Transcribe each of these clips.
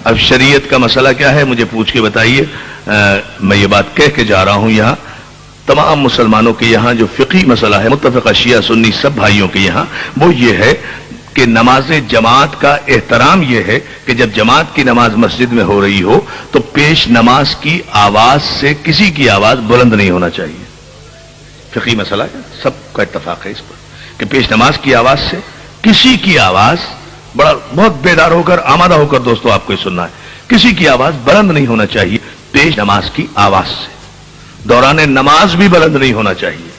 اب شریعت کا مسئلہ کیا ہے مجھے پوچھ کے بتائیے. میں یہ بات کہہ کے جا رہا ہوں یہاں تمام مسلمانوں کے یہاں جو فقہی مسئلہ ہے متفقہ شیعہ سنی سب بھائیوں کے یہاں وہ یہ ہے کہ نماز جماعت کا احترام یہ ہے کہ جب جماعت کی نماز مسجد میں ہو رہی ہو تو پیش نماز کی آواز سے کسی کی آواز بلند نہیں ہونا چاہیے. فقہی مسئلہ ہے سب کا اتفاق ہے اس پر کہ پیش نماز کی آواز سے کسی کی آواز بہت بیدار ہو کر آمادہ ہو کر دوستو آپ کو سننا ہے کسی کی آواز بلند نہیں ہونا چاہیے پیش نماز کی آواز سے. دوران نماز بھی بلند نہیں ہونا چاہیے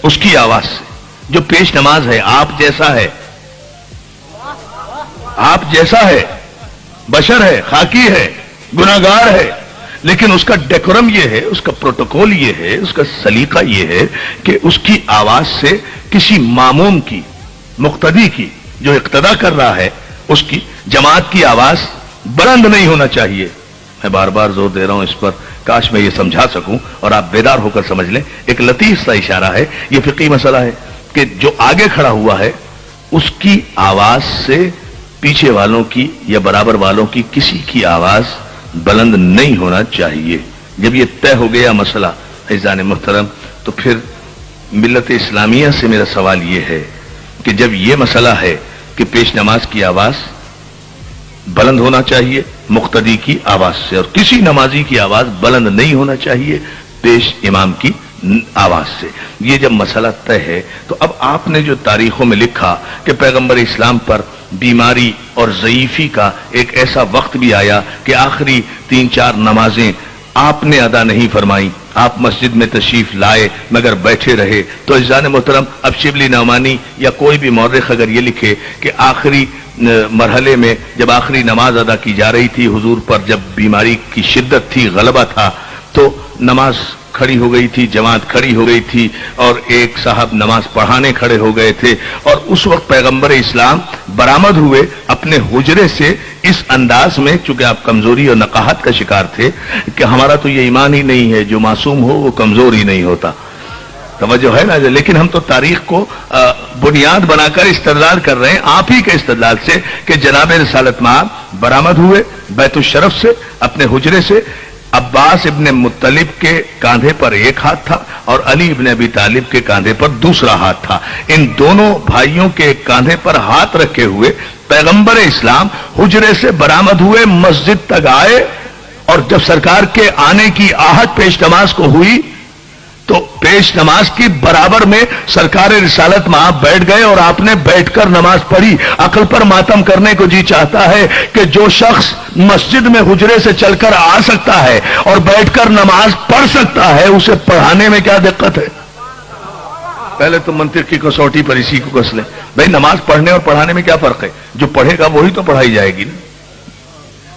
اس کی آواز سے. جو پیش نماز ہے آپ جیسا ہے بشر ہے خاکی ہے گناہگار ہے لیکن اس کا ڈیکورم یہ ہے اس کا پروٹوکول یہ ہے اس کا سلیقہ یہ ہے کہ اس کی آواز سے کسی ماموم کی مقتدی کی جو اقتدا کر رہا ہے اس کی جماعت کی آواز بلند نہیں ہونا چاہیے. میں بار بار زور دے رہا ہوں اس پر کاش میں یہ سمجھا سکوں اور آپ بیدار ہو کر سمجھ لیں. ایک لطیف سا اشارہ ہے یہ فقہی مسئلہ ہے کہ جو آگے کھڑا ہوا ہے اس کی آواز سے پیچھے والوں کی یا برابر والوں کی کسی کی آواز بلند نہیں ہونا چاہیے. جب یہ طے ہو گیا مسئلہ عزیزان محترم تو پھر ملت اسلامیہ سے میرا سوال یہ ہے کہ جب یہ مسئلہ ہے کہ پیش نماز کی آواز بلند ہونا چاہیے مقتدی کی آواز سے اور کسی نمازی کی آواز بلند نہیں ہونا چاہیے پیش امام کی آواز سے, یہ جب مسئلہ طے ہے تو اب آپ نے جو تاریخوں میں لکھا کہ پیغمبر اسلام پر بیماری اور ضعیفی کا ایک ایسا وقت بھی آیا کہ آخری 3-4 نمازیں آپ نے ادا نہیں فرمائی, آپ مسجد میں تشریف لائے مگر بیٹھے رہے. تو عزیزان محترم اب شبلی نعمانی یا کوئی بھی مورخ اگر یہ لکھے کہ آخری مرحلے میں جب آخری نماز ادا کی جا رہی تھی حضور پر جب بیماری کی شدت تھی غلبہ تھا تو نماز کھڑی ہو گئی تھی جماعت کھڑی ہو گئی تھی اور ایک صاحب نماز پڑھانے کھڑے ہو گئے تھے اور اس وقت پیغمبر اسلام برآمد ہوئے اپنے حجرے سے اس انداز میں چونکہ آپ کمزوری اور نقاہت کا شکار تھے کہ ہمارا تو یہ ایمان ہی نہیں ہے جو معصوم ہو وہ کمزور ہی نہیں ہوتا. توجہ ہے نا, لیکن ہم تو تاریخ کو بنیاد بنا کر استدلال کر رہے ہیں آپ ہی کے استدلال سے کہ جناب رسالت مآب برآمد ہوئے بیت الشرف سے اپنے حجرے سے. عباس ابن مطلب کے کاندھے پر ایک ہاتھ تھا اور علی ابن ابی طالب کے کاندھے پر دوسرا ہاتھ تھا. ان دونوں بھائیوں کے کاندھے پر ہاتھ رکھے ہوئے پیغمبر اسلام حجرے سے برآمد ہوئے مسجد تک آئے اور جب سرکار کے آنے کی آہٹ پیش نماز کو ہوئی تو پیش نماز کی برابر میں سرکار رسالت مآب بیٹھ گئے اور آپ نے بیٹھ کر نماز پڑھی. عقل پر ماتم کرنے کو جی چاہتا ہے کہ جو شخص مسجد میں حجرے سے چل کر آ سکتا ہے اور بیٹھ کر نماز پڑھ سکتا ہے اسے پڑھانے میں کیا دقت ہے. پہلے تو منطق کی کسوٹی پر اسی کو کس لیں بھائی نماز پڑھنے اور پڑھانے میں کیا فرق ہے, جو پڑھے گا وہی تو پڑھائی جائے گی.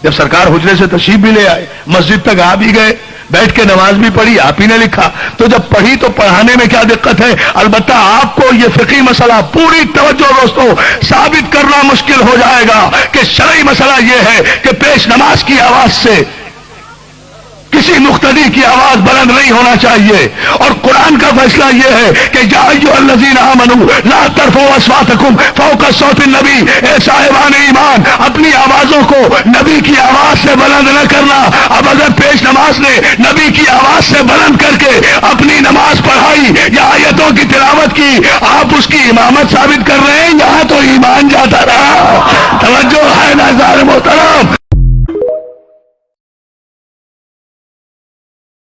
جب سرکار حجرے سے تشریف بھی لے آئے مسجد تک آ بھی گئے بیٹھ کے نماز بھی پڑھی آپ ہی نے لکھا تو جب پڑھی تو پڑھانے میں کیا دقت ہے. البتہ آپ کو یہ فقہی مسئلہ پوری توجہ دوستو ثابت کرنا مشکل ہو جائے گا کہ شرعی مسئلہ یہ ہے کہ پیش نماز کی آواز سے کسی مقتدی کی آواز بلند نہیں ہونا چاہیے اور قرآن کا فیصلہ یہ ہے کہ یا ایھا الذین آمنوا لا ترفعوا اصواتکم فوق صوت النبی, اے صاحبان ایمان اپنی آوازوں کو نبی کی آواز سے بلند نہ کرنا. اب اگر پیش نماز نے نبی کی آواز سے بلند کر کے اپنی نماز پڑھائی یا آیتوں کی تلاوت کی آپ اس کی امامت ثابت کر رہے ہیں, یہاں تو ایمان جاتا رہا. توجہ ہے نا عزیزان محترم.